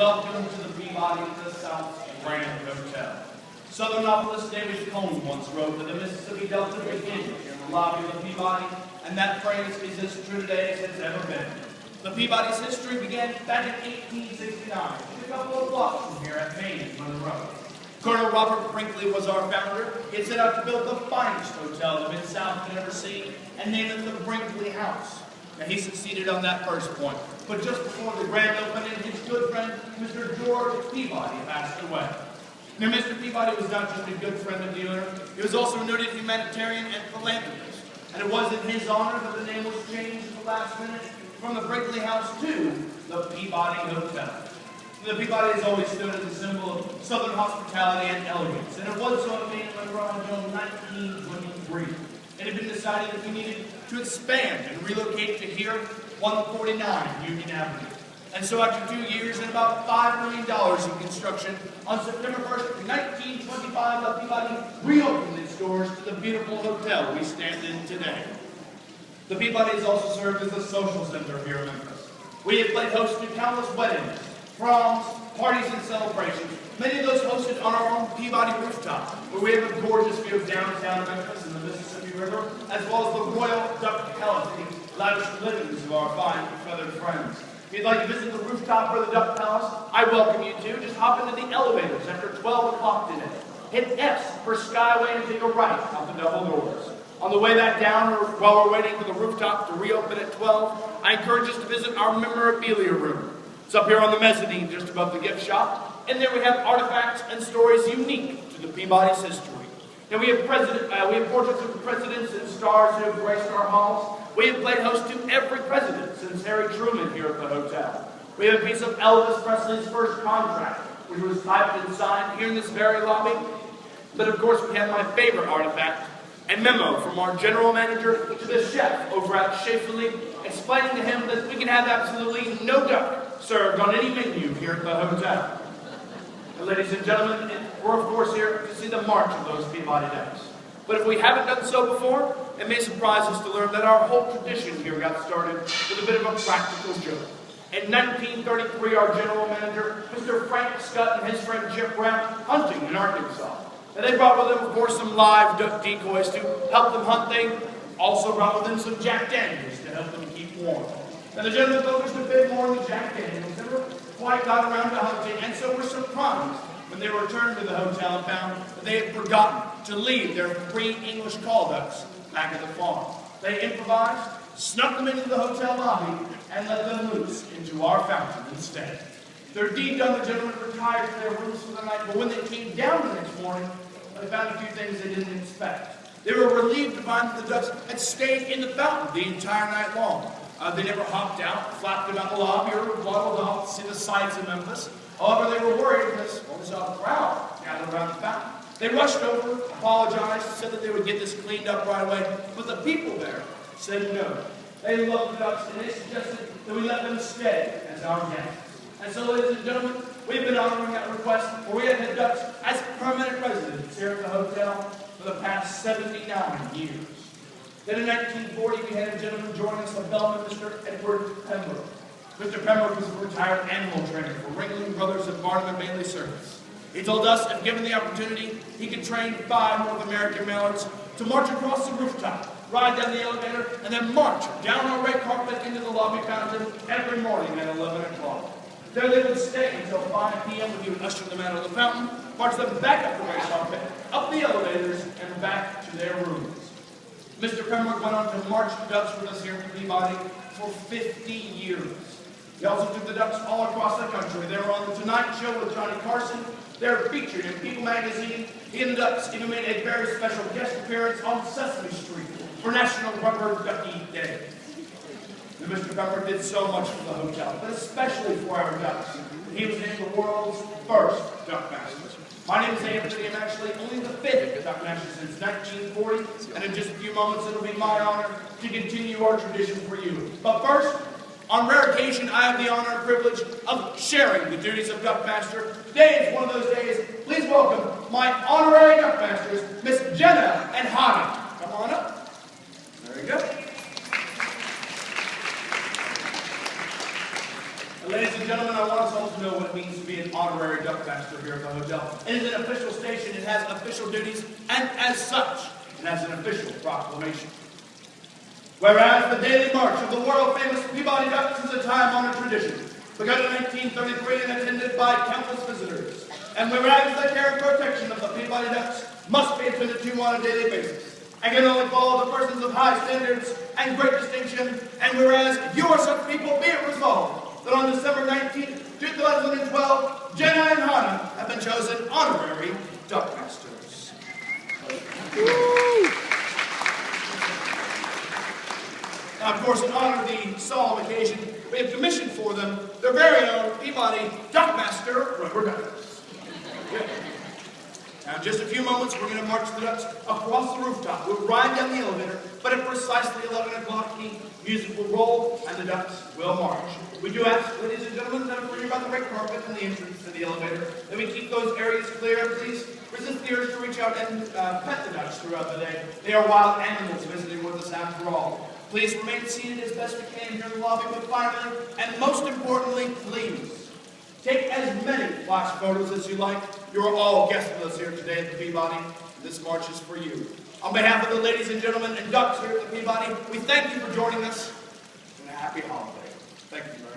welcome to the Peabody to South Grand Hotel. Southern novelist David Cone once wrote that the Mississippi Delta begins in the lobby of the Peabody, and that phrase is as true today as it's ever been. The Peabody's history began back in 1869, just a couple of blocks from here at Main and Monroe. Colonel Robert Brinkley was our founder. He had set out to build the finest hotel the Mid-South had ever seen and named it the Brinkley House. Now, he succeeded on that first point, but just before the grand opening, his good friend, Mr. George Peabody, passed away. Now, Mr. Peabody was not just a good friend of the owner, he was also a noted humanitarian and philanthropist. And it was in his honor that the name was changed at the last minute from the Brinkley House to the Peabody Hotel. The Peabody has always stood as a symbol of Southern hospitality and elegance, and it was so at Main and Monroe until 1923. It had been decided that we needed to expand and relocate to here, 149 Union Avenue. And so after 2 years and about $5 million in construction, on September 1st, 1925, the Peabody reopened its doors to the beautiful hotel we stand in today. The Peabody has also served as a social center here in Memphis. We have played host to countless weddings, proms, parties, and celebrations. Many of those hosted on our own Peabody rooftop, where we have a gorgeous view of downtown Memphis and the Mississippi River, as well as the Royal Duck Palace, the lavish livings of our fine feathered friends. If you'd like to visit the rooftop or the Duck Palace, I welcome you to. Just hop into the elevators after 12 o'clock today. Hit S for Skyway and take a right out the double doors. On the way back down, or while we're waiting for the rooftop to reopen at 12, I encourage us to visit our memorabilia room. It's up here on the mezzanine, just above the gift shop. And there we have artifacts and stories unique to the Peabody's history. Now we have portraits of presidents and stars who have graced our halls. We have played host to every president since Harry Truman here at the hotel. We have a piece of Elvis Presley's first contract, which was typed and signed here in this very lobby. But of course we have my favorite artifact, a memo from our general manager to the chef over at Schaeferle, explaining to him that we can have absolutely no duck served on any menu here at the hotel. And ladies and gentlemen, we're of course here to see the march of those Peabody Ducks. But if we haven't done so before, it may surprise us to learn that our whole tradition here got started with a bit of a practical joke. In 1933, our general manager, Mr. Frank Scott, and his friend Chip Brown, hunting in Arkansas. And they brought with them, of course, some live duck decoys to help them hunt. They also brought with them some Jack Daniels to help them keep warm. And the gentlemen focused a bit more on the Jack Daniels. Never quite got around to hunting, and so were surprised when they returned to the hotel and found that they had forgotten to leave their 3 English call ducks back at the farm. They improvised, snuck them into the hotel lobby, and let them loose into our fountain instead. Their deed done, the gentlemen retired to their rooms for the night, but when they came down the next morning, they found a few things they didn't expect. They were relieved to find that the ducks had stayed in the fountain the entire night long. They never hopped out, flapped about the lobby, or waddled off to see the sights of Memphis. However, they were worried because they saw a crowd gathered around the fountain. They rushed over, apologized, said that they would get this cleaned up right away, but the people there said no. They loved the ducks, and they suggested that we let them stay as our guests. And so, ladies and gentlemen, we've been honoring that request, for we have had ducks as permanent residents here at the hotel for the past 79 years. Then in 1940, we had a gentleman join us, a bellman, Mr. Edward Pembroke. Mr. Pembroke was a retired animal trainer for Ringling Brothers of Barnum and Bailey Circus. He told us, if given the opportunity, he could train 5 North American mallards to march across the rooftop, ride down the elevator, and then march down our red carpet into the lobby fountain every morning at 11 o'clock. There they would stay until 5 p.m. when he would usher them out of the fountain, march them back up the red carpet, up the elevators, and back to their rooms. Mr. Pembroke went on to march ducks with us here in Peabody for 50 years. He also took the ducks all across the country. They were on The Tonight Show with Johnny Carson. They were featured in People magazine. He and the ducks even made a very special guest appearance on Sesame Street for National Rubber Ducky Day. And Mr. Pembroke did so much for the hotel, but especially for our ducks. He was named the world's first DuckMasters. My name is Anthony. I'm actually only the 5th DuckMaster since 1940, and in just a few moments it'll be my honor to continue our tradition for you. But first, on rare occasion, I have the honor and privilege of sharing the duties of DuckMaster. Today is one of those days. Please welcome my honorary DuckMasters, Miss Jenna and Hadi. Come on up. There you go. And ladies and gentlemen, I want us all to know what it means to be an honorary DuckMaster here at the hotel. It is an official station, it has official duties, and as such, it has an official proclamation. Whereas the daily march of the world-famous Peabody Ducks is a time-honored tradition, begun in 1933 and attended by countless visitors. And whereas the care and protection of the Peabody Ducks must be attended to on a daily basis, and can only follow the persons of high standards and great distinction, and whereas you are such people, be it resolved that on December 19, 2012, Jenna and Hannah have been chosen honorary DuckMasters. Now, of course, in honor of the solemn occasion, we have commissioned for them their very own Peabody DuckMaster rubber ducks. Yeah. Now, in just a few moments, we're going to march the ducks across the rooftop. We'll ride down the elevator, but at precisely 11 o'clock, the music will roll and the ducks will march. We do ask, ladies and gentlemen, that if we're about the red carpet and the entrance to the elevator, that we keep those areas clear. Please resist the urge to reach out and pet the ducks throughout the day. They are wild animals visiting with us after all. Please remain seated as best we can here in the lobby, but finally, and most importantly, please, take as many flash photos as you like. You are all guests with us here today at the Peabody. This march is for you. On behalf of the ladies and gentlemen and ducks here at the Peabody, we thank you for joining us, and a happy holiday. Thank you very much.